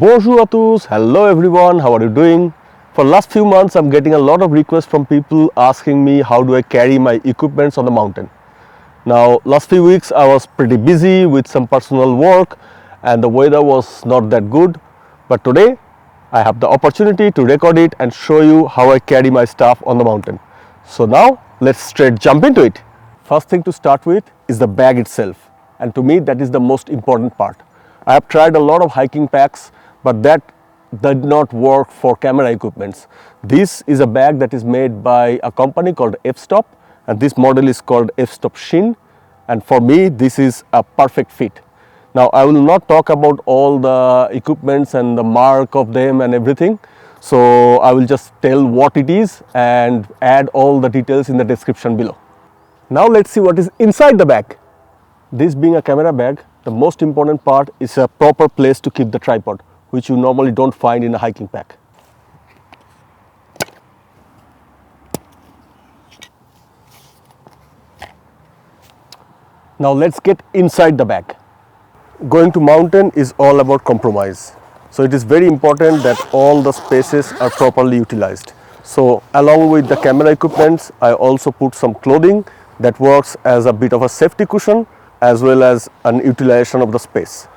Bonjour à tous, hello everyone, how are you doing? For last few months I'm getting a lot of requests from people asking me how do I carry my equipments on the mountain. Now last few weeks I was pretty busy with some personal work and the weather was not that good, but today I have the opportunity to record it and show you how I carry my stuff on the mountain. So now let's straight jump into it. First thing to start with is the bag itself, and to me that is the most important part. I have tried a lot of hiking packs, but that did not work for camera equipments. This is a bag that is made by a company called F-Stop, and this model is called F-Stop SHINN, and for me this is a perfect fit. Now I will not talk about all the equipments and the mark of them and everything, so I will just tell what it is and add all the details in the description below. Now let's see what is inside the bag. This being a camera bag, the most important part is a proper place to keep the tripod, which you normally don't find in a hiking pack. Now let's get inside the bag. Going to mountain is all about compromise. So it is very important that all the spaces are properly utilized. So along with the camera equipments, I also put some clothing that works as a bit of a safety cushion as well as an utilization of the space.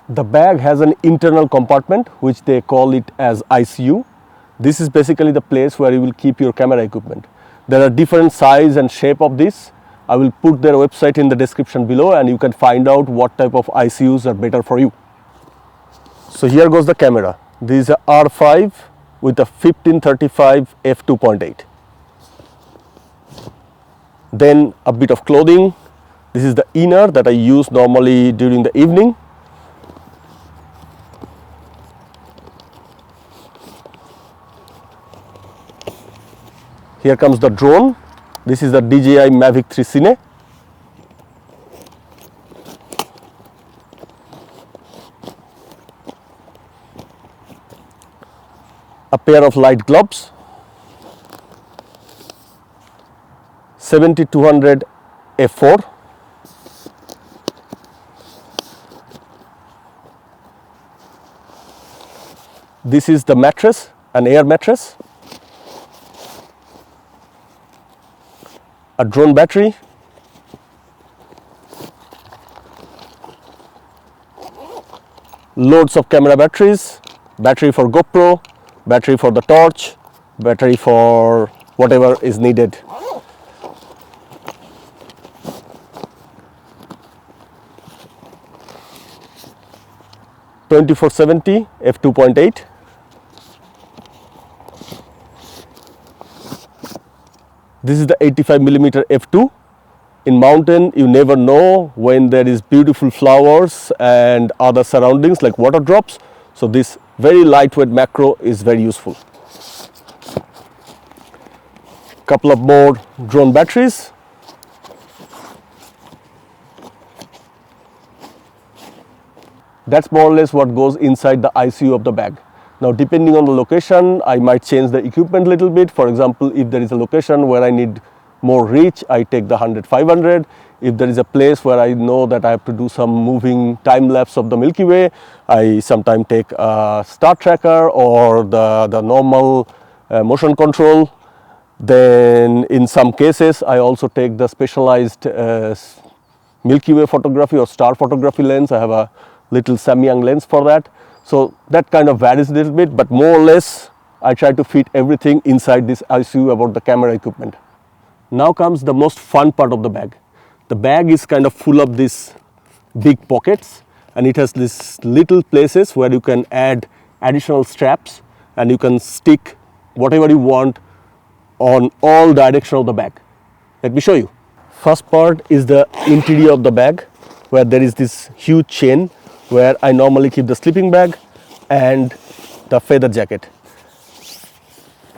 The bag has an internal compartment which they call it as ICU. This is basically the place where you will keep your camera equipment. There are different size and shape of this. I will put their website in the description below and you can find out what type of ICUs are better for you. So here goes the camera. This is a R5 with a 1535 f2.8. Then a bit of clothing. This is the inner that I use normally during the evening. Here comes the drone. This is the DJI Mavic 3 Cine. A pair of light gloves. 70-200 f4. This is the mattress, an air mattress. A drone battery. Loads of camera batteries. Battery for GoPro, battery for the torch, battery for whatever is needed. (2470 f2.8). This is the 85mm f2. In mountain, you never know when there is beautiful flowers and other surroundings like water drops. So this very lightweight macro is very useful. Couple of more drone batteries. That's more or less what goes inside the ICU of the bag. Now depending on the location, I might change the equipment a little bit. For example, if there is a location where I need more reach, I take the 100-500. If there is a place where I know that I have to do some moving time lapse of the Milky Way, I sometimes take a star tracker or the normal motion control. Then in some cases, I also take the specialized Milky Way photography or star photography lens. I have a little Samyang lens for that. So that kind of varies a little bit, but more or less I try to fit everything inside this ICU about the camera equipment. Now comes the most fun part of the bag. The bag is kind of full of these big pockets, and it has these little places where you can add additional straps and you can stick whatever you want on all direction of the bag. Let me show you. First part is the interior of the bag, where there is this huge chain where I normally keep the sleeping bag and the feather jacket.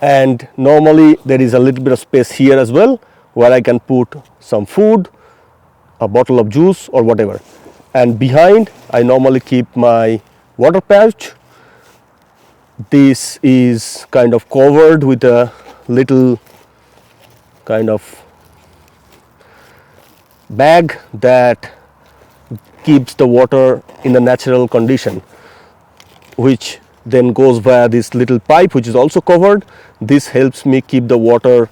And normally there is a little bit of space here as well where I can put some food, a bottle of juice or whatever. And behind I normally keep my water pouch. This is kind of covered with a little kind of bag that keeps the water in a natural condition. which then goes via this little pipe which is also covered. This helps me keep the water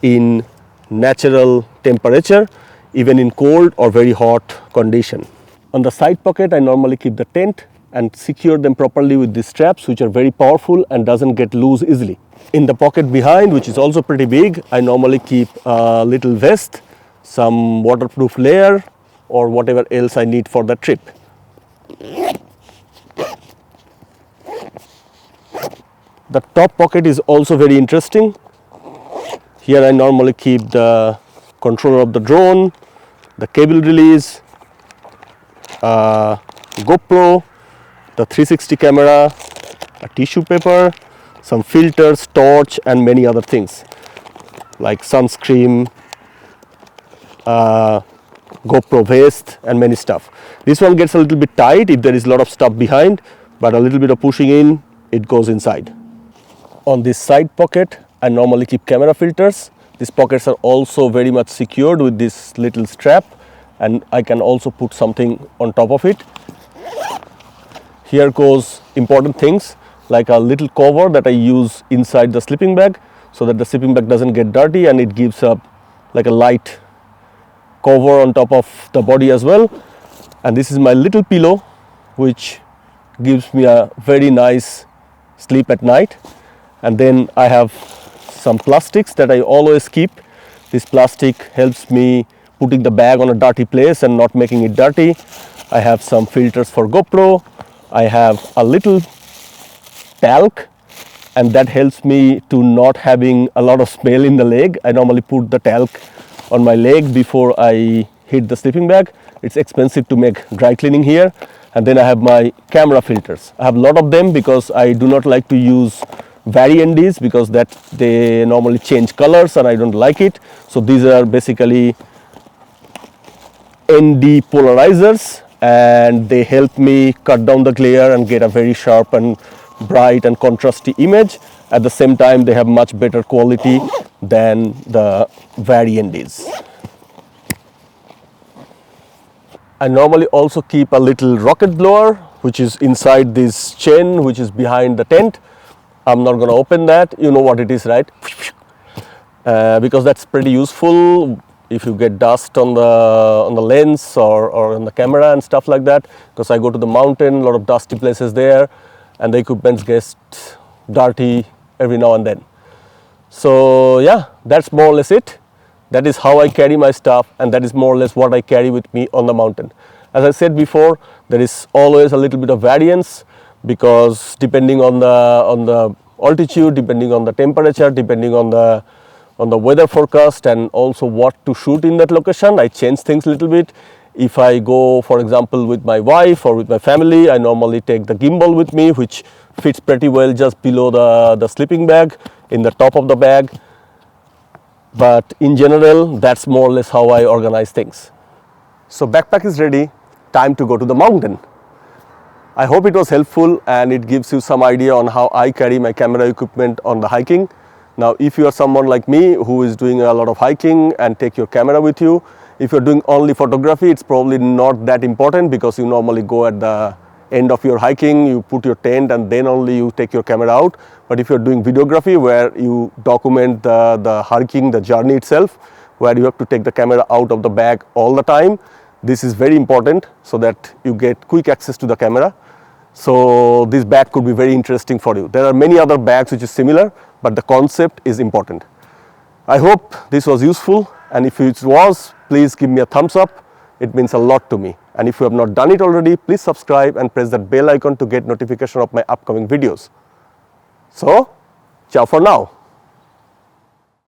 in natural temperature even in cold or very hot condition. On the side pocket I normally keep the tent and secure them properly with these straps which are very powerful and doesn't get loose easily. In the pocket behind, which is also pretty big, I normally keep a little vest, some waterproof layer or whatever else I need for the trip. The top pocket is also very interesting. Here I normally keep the controller of the drone, the cable release, GoPro, the 360 camera, a tissue paper, some filters, torch and many other things like sunscreen, GoPro vest and many stuff. This one gets a little bit tight if there is a lot of stuff behind, but a little bit of pushing in, it goes inside. On this side pocket, I normally keep camera filters. These pockets are also very much secured with this little strap, and I can also put something on top of it. Here goes important things like a little cover that I use inside the sleeping bag so that the sleeping bag doesn't get dirty, and it gives up like a light cover on top of the body as well. And this is my little pillow which gives me a very nice sleep at night. And then I have some plastics that I always keep. This plastic helps me putting the bag on a dirty place and not making it dirty. I have some filters for GoPro. I have a little talc, and that helps me to not having a lot of smell in the leg. I normally put the talc on my leg before I hit the sleeping bag. It's expensive to make dry cleaning here. And then I have my camera filters. I have a lot of them because I do not like to use vari-NDs because that they normally change colors and I don't like it. So these are basically ND polarizers, and they help me cut down the glare and get a very sharp and bright and contrasty image. At the same time, they have much better quality than the vari-NDs. I normally also keep a little rocket blower which is inside this chain which is behind the tent. I'm not going to open that, you know what it is, right? Because that's pretty useful if you get dust on the lens or on the camera and stuff like that, because I go to the mountain, a lot of dusty places there, and the equipment gets dirty every now and then. So yeah, that's more or less it. That is how I carry my stuff, and that is more or less what I carry with me on the mountain. As I said before, there is always a little bit of variance because depending on the altitude, depending on the temperature, depending on the weather forecast, and also what to shoot in that location, I change things a little bit. If I go, for example, with my wife or with my family, I normally take the gimbal with me, which fits pretty well just below the sleeping bag, in the top of the bag. But in general, that's more or less how I organize things. So backpack is ready, time to go to the mountain. I hope it was helpful and it gives you some idea on how I carry my camera equipment on the hiking. Now, if you are someone like me who is doing a lot of hiking and take your camera with you, if you're doing only photography, it's probably not that important because you normally go at the end of your hiking, you put your tent and then only you take your camera out. But if you're doing videography where you document the hiking, the journey itself, where you have to take the camera out of the bag all the time, this is very important so that you get quick access to the camera. So this bag could be very interesting for you. There are many other bags which is similar, but the concept is important. I hope this was useful, and if it was, please give me a thumbs up. It means a lot to me. And if you have not done it already, please subscribe and press that bell icon to get notification of my upcoming videos. So, ciao for now.